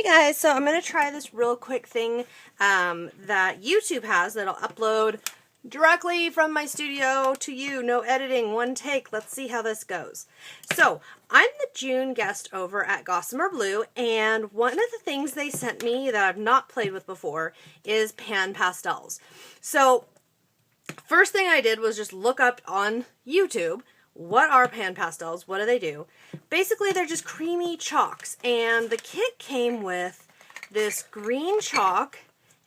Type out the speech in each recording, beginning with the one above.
Hey guys, so I'm going to try this real quick thing that YouTube has that'll upload directly from my studio to you. No editing, one take. Let's see how this goes. So I'm the June guest over at Gossamer Blue, and one of the things they sent me that I've not played with before is pan pastels. So first thing I did was just look up on YouTube, what are pan pastels? What do they do? Basically, they're just creamy chalks, and the kit came with this green chalk,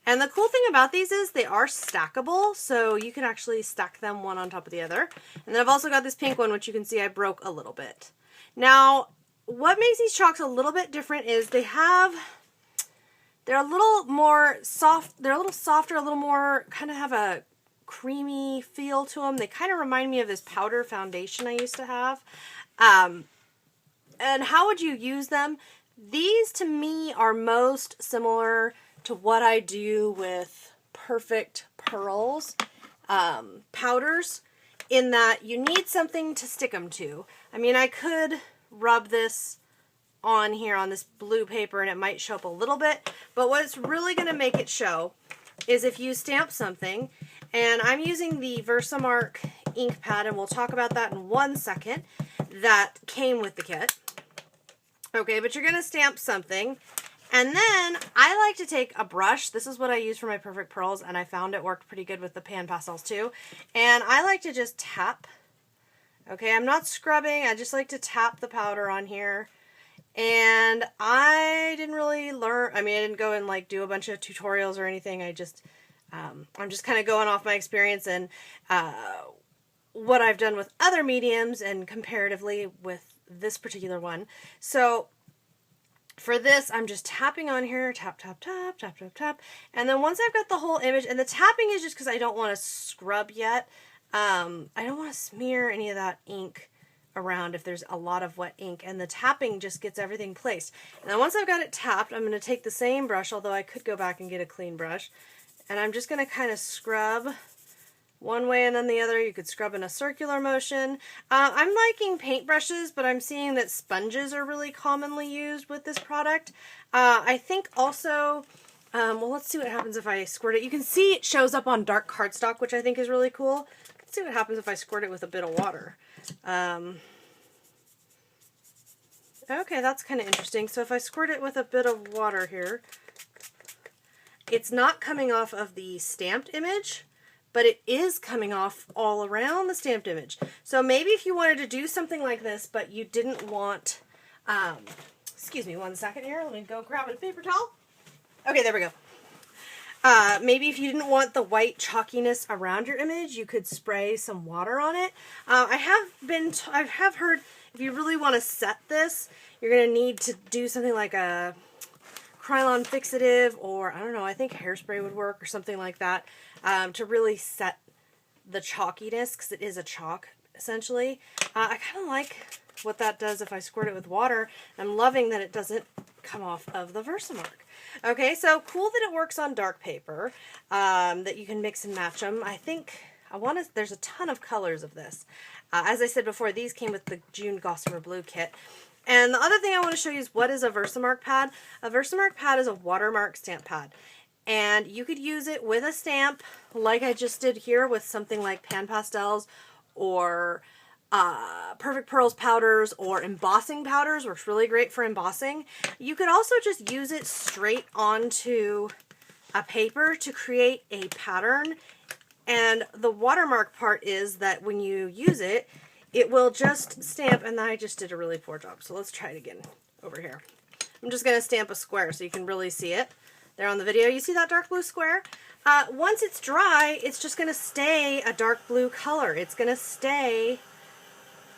and the cool thing about these is they are stackable, so you can actually stack them one on top of the other. And then I've also got this pink one, which you can see I broke a little bit. Now, what makes these chalks a little bit different is they're a little more soft, they're a little softer, a little more, kind of have a creamy feel to them. They kind of remind me of this powder foundation I used to have. And how would you use them? These to me are most similar to what I do with Perfect Pearls powders, in that you need something to stick them to. I mean, I could rub this on here on this blue paper and it might show up a little bit, but what's really going to make it show is if you stamp something. And I'm using the Versamark ink pad, and we'll talk about that in 1 second, that came with the kit. Okay, but you're going to stamp something, and then I like to take a brush. This is what I use for my Perfect Pearls, and I found it worked pretty good with the pan pastels too. And I like to just tap. Okay, I'm not scrubbing. I just like to tap the powder on here. And I didn't really learn, I mean, I didn't go and like do a bunch of tutorials or anything. I'm just kind of going off my experience and what I've done with other mediums and comparatively with this particular one. So for this, I'm just tapping on here, tap, tap, tap, tap, tap, tap. And then once I've got the whole image, and the tapping is just because I don't want to scrub yet. I don't want to smear any of that ink around if there's a lot of wet ink, and the tapping just gets everything placed. And then once I've got it tapped, I'm going to take the same brush, although I could go back and get a clean brush. And I'm just going to kind of scrub one way and then the other. You could scrub in a circular motion. I'm liking paintbrushes, but I'm seeing that sponges are really commonly used with this product. I think also, well, let's see what happens if I squirt it. You can see it shows up on dark cardstock, which I think is really cool. Let's see what happens if I squirt it with a bit of water. Okay, that's kind of interesting. So if I squirt it with a bit of water here, it's not coming off of the stamped image, but it is coming off all around the stamped image. So maybe if you wanted to do something like this, but you didn't want, excuse me 1 second here, let me go grab a paper towel. Okay, there we go. Maybe if you didn't want the white chalkiness around your image, you could spray some water on it. I have heard if you really want to set this, you're going to need to do something like a Krylon fixative, or I don't know, I think hairspray would work or something like that, to really set the chalkiness, because it is a chalk essentially. I kind of like what that does if I squirt it with water. I'm loving that it doesn't come off of the Versamark. Okay, so cool that it works on dark paper, that you can mix and match them. I think there's a ton of colors of this. As I said before, these came with the June Gossamer Blue kit. And the other thing I want to show you is what is a Versamark pad. A Versamark pad is a watermark stamp pad. And you could use it with a stamp like I just did here with something like pan pastels or Perfect Pearls powders or embossing powders. Works really great for embossing. You could also just use it straight onto a paper to create a pattern. And the watermark part is that when you use it, it will just stamp, and I just did a really poor job, so let's try it again over here. I'm just going to stamp a square so you can really see it. There on the video, you see that dark blue square? Once it's dry, it's just going to stay a dark blue color. It's going to stay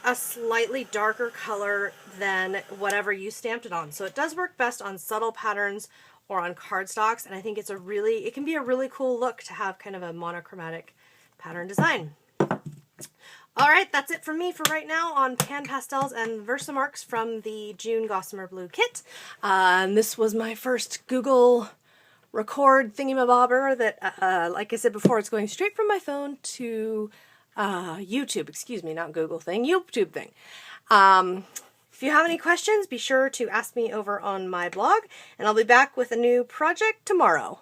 a slightly darker color than whatever you stamped it on. So it does work best on subtle patterns or on cardstocks, and I think it can be a really cool look to have kind of a monochromatic pattern design. Alright, that's it from me for right now on pan pastels and Versamarks from the June Gossamer Blue kit. This was my first Google record thingamabobber that, like I said before, it's going straight from my phone to YouTube. Excuse me, not Google thing, YouTube thing. If you have any questions, be sure to ask me over on my blog, and I'll be back with a new project tomorrow.